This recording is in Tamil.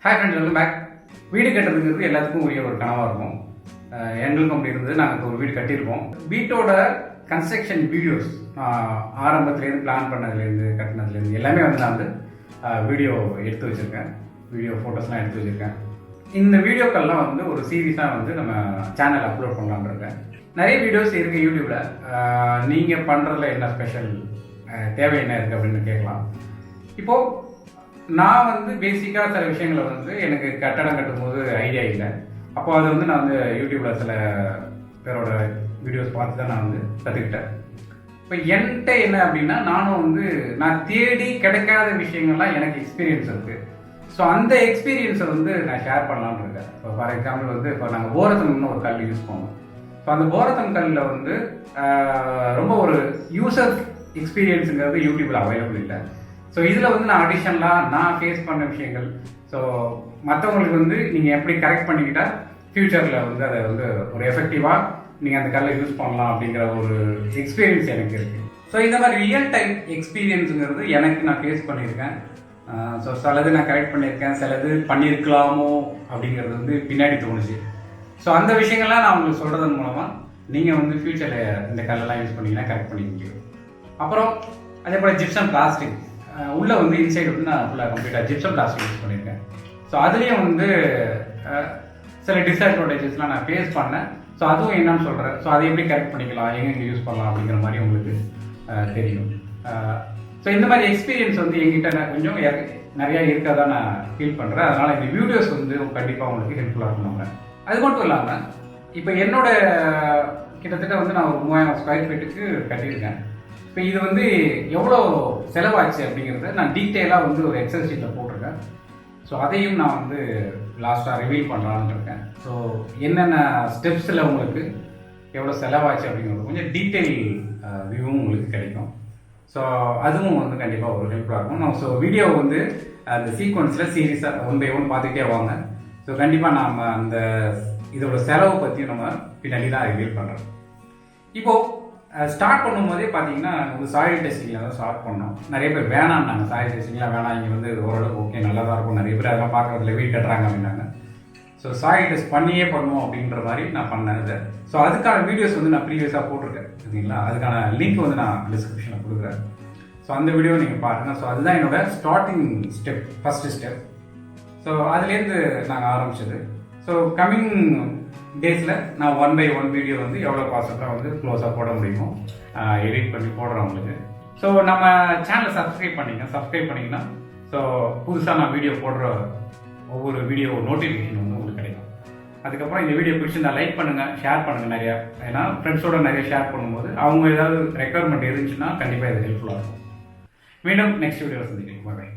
Hi friends, welcome back. வீடு கட்டுறதுங்கிறது எல்லாத்துக்கும் உரிய ஒரு கனவாக இருக்கும். எங்களுக்கும் அப்படி இருந்தது. நாங்கள் இப்போ ஒரு வீடு கட்டியிருக்கோம். வீட்டோட கன்ஸ்ட்ரக்ஷன் வீடியோஸ் ஆரம்பத்துலேருந்து பிளான் பண்ணதுலேருந்து கட்டினதுலேருந்து எல்லாமே வந்து நான் வந்து வீடியோ எடுத்து வச்சுருக்கேன். வீடியோ ஃபோட்டோஸ்லாம் எடுத்து வச்சுருக்கேன். இந்த வீடியோக்கள்லாம் வந்து ஒரு சீரீஸாக வந்து நம்ம சேனல் அப்லோட் பண்ணலான்னு இருக்கேன். நிறைய வீடியோஸ் இருக்குது யூடியூப்பில். நீங்கள் பண்ணுறதுல என்ன ஸ்பெஷல், தேவை என்ன இருக்குது அப்படின்னு கேட்கலாம். இப்போது நான் வந்து பேசிக்காக சில விஷயங்களை வந்து எனக்கு கட்டடம் கட்டும்போது ஐடியா இல்லை. அப்போ அது வந்து நான் வந்து யூடியூப்பில் சில பேரோட வீடியோஸ் பார்த்து தான் நான் வந்து கற்றுக்கிட்டேன். இப்போ என்கிட்ட என்ன அப்படின்னா, நானும் வந்து நான் தேடி கிடைக்காத விஷயங்கள்லாம் எனக்கு எக்ஸ்பீரியன்ஸ் இருக்குது. ஸோ அந்த எக்ஸ்பீரியன்ஸை வந்து நான் ஷேர் பண்ணலான்னு இருக்கேன். இப்போ ஃபார் எக்ஸாம்பிள் வந்து இப்போ நாங்கள் போரத்தம்னு ஒரு கல் யூஸ் பண்ணுவோம். ஸோ அந்த போரத்தம் கல்லில் வந்து ரொம்ப ஒரு யூசர் எக்ஸ்பீரியன்ஸுங்கிறது யூடியூப்பில் அவைலபிள் இல்லை. ஸோ இதில் வந்து நான் அடிஷனலாக நான் ஃபேஸ் பண்ண விஷயங்கள், ஸோ மற்றவங்களுக்கு வந்து நீங்கள் எப்படி கரெக்ட் பண்ணிக்கிட்டால் ஃப்யூச்சரில் வந்து அதை வந்து ஒரு எஃபெக்டிவாக நீங்கள் அந்த கல்லை யூஸ் பண்ணலாம் அப்படிங்கிற ஒரு எக்ஸ்பீரியன்ஸ் எனக்கு இருக்குது. ஸோ இந்த மாதிரி ரியல் டைம் எக்ஸ்பீரியன்ஸுங்கிறது எனக்கு நான் ஃபேஸ் பண்ணியிருக்கேன். ஸோ சிலது நான் கரெக்ட் பண்ணியிருக்கேன், சிலது பண்ணியிருக்கலாமோ அப்படிங்கிறது வந்து பின்னாடி தோணுச்சு. ஸோ அந்த விஷயங்கள்லாம் நான் உங்களுக்கு சொல்கிறதன் மூலமாக நீங்கள் வந்து ஃப்யூச்சரில் இந்த கல்லெல்லாம் யூஸ் பண்ணிங்கன்னா கரெக்ட் பண்ணிக்க முடியும். அப்புறம் அதே போல் ஜிப்சம் பிளாஸ்டிக் உள்ளே வந்து இன்சைடு வந்து நான் ஃபுல்லாக கம்ப்ளீட்டாக ஜிப்சம் பிளாஸ்டிக் யூஸ் பண்ணியிருக்கேன். ஸோ அதுலேயும் வந்து சில டிஸ்அட்வான்டேஜஸ்லாம் நான் ஃபேஸ் பண்ணேன். ஸோ அதுவும் என்னன்னு சொல்கிறேன். ஸோ அதை எப்படி கரெக்ட் பண்ணிக்கலாம், எங்கே யூஸ் பண்ணலாம் அப்படிங்கிற மாதிரி உங்களுக்கு தெரியும். ஸோ இந்த மாதிரி எக்ஸ்பீரியன்ஸ் வந்து எங்கிட்ட கொஞ்சம் நிறையா இருக்கா நான் ஃபீல் பண்ணுறேன். அதனால் இந்த வீடியோஸ் வந்து கண்டிப்பாக உங்களுக்கு ஹெல்ப்ஃபுல்லாக பண்ணுவாங்க. அது மட்டும் இல்லாமல் இப்போ என்னோட கிட்டத்தட்ட வந்து நான் ஒரு 3000 ஸ்கொயர் ஃபீட்டுக்கு கட்டியிருக்கேன். இப்போ இது வந்து எவ்வளோ செலவாச்சு அப்படிங்கிறத நான் டீட்டெயிலாக வந்து ஒரு எக்ஸல் ஷீட்டில் போட்டிருக்கேன். ஸோ அதையும் நான் வந்து லாஸ்ட்டாக ரிவீல் பண்ணலான்னு இருக்கேன். ஸோ என்னென்ன ஸ்டெப்ஸில் உங்களுக்கு எவ்வளோ செலவாச்சு அப்படிங்கிறது கொஞ்சம் டீட்டெயில் வியூவும் உங்களுக்கு கிடைக்கும். ஸோ அதுவும் வந்து கண்டிப்பாக ஒரு ஹெல்ப்ஃபுல்லாக இருக்கும். நான் ஸோ வீடியோ வந்து அந்த சீக்வன்ஸில் சீரியஸாக 1 by 1 பார்த்துக்கிட்டே வாங்க. ஸோ கண்டிப்பாக நாம் அந்த இதோட செலவு பற்றியும் நம்ம பின்னாடி தான் ரிவீல் பண்ணுறோம். இப்போது ஸ்டார்ட் பண்ணும்போதே பார்த்தீங்கன்னா வந்து சாயில் டெஸ்டிங்கில் தான் ஸ்டார்ட் பண்ணோம். நிறைய பேர் வேணாம்னாங்க, சாயில் டெஸ்டிங்லாம் வேணாம், இங்கே வந்து இது ஓரளவுக்கு ஓகே நல்லா தான் இருக்கும், நிறைய பேர் அதெல்லாம் பார்க்குறதுல வீடு கட்டுறாங்க அப்படின்னாங்க. ஸோ சாயில் டெஸ்ட் பண்ணியே பண்ணுவோம் அப்படின்ற மாதிரி நான் பண்ணேன் இதை. ஸோ அதுக்கான வீடியோஸ் வந்து நான் ப்ரீவியஸாக போட்டிருக்கேன் சரிங்களா. அதுக்கான லிங்க் வந்து நான் டிஸ்கிரிப்ஷனில் கொடுக்குறேன். ஸோ அந்த வீடியோ நீங்கள் பாருங்கள். ஸோ அதுதான் என்னோட starting step, first step. So அதுலேருந்து நாங்கள் ஆரம்பிச்சது. ஸோ கம்மிங் டேஸில் நான் 1 by 1 வீடியோ வந்து எவ்வளோ பாசிபிளாக வந்து க்ளோஸாக போட முடியுமோ எடிட் பண்ணி போடுறேன் உங்களுக்கு. ஸோ நம்ம சேனலை சப்ஸ்கிரைப் பண்ணிங்கன்னா ஸோ புதுசாக நான் வீடியோ போடுற ஒவ்வொரு வீடியோ நோட்டிஃபிகேஷன் வந்து உங்களுக்கு கிடைக்கும். அதுக்கப்புறம் இந்த வீடியோ பிடிச்சிருந்தா லைக் பண்ணுங்கள், ஷேர் பண்ணுங்கள் நிறையா. ஏன்னா ஃப்ரெண்ட்ஸோட நிறைய ஷேர் பண்ணும்போது அவங்க ஏதாவது ரெக்குவயர்மெண்ட் இருந்துச்சுன்னா கண்டிப்பாக இது ஹெல்ப்ஃபுல்லாக இருக்கும். மீண்டும் நெக்ஸ்ட் வீடியோ சந்திக்கிறேன். பாய்.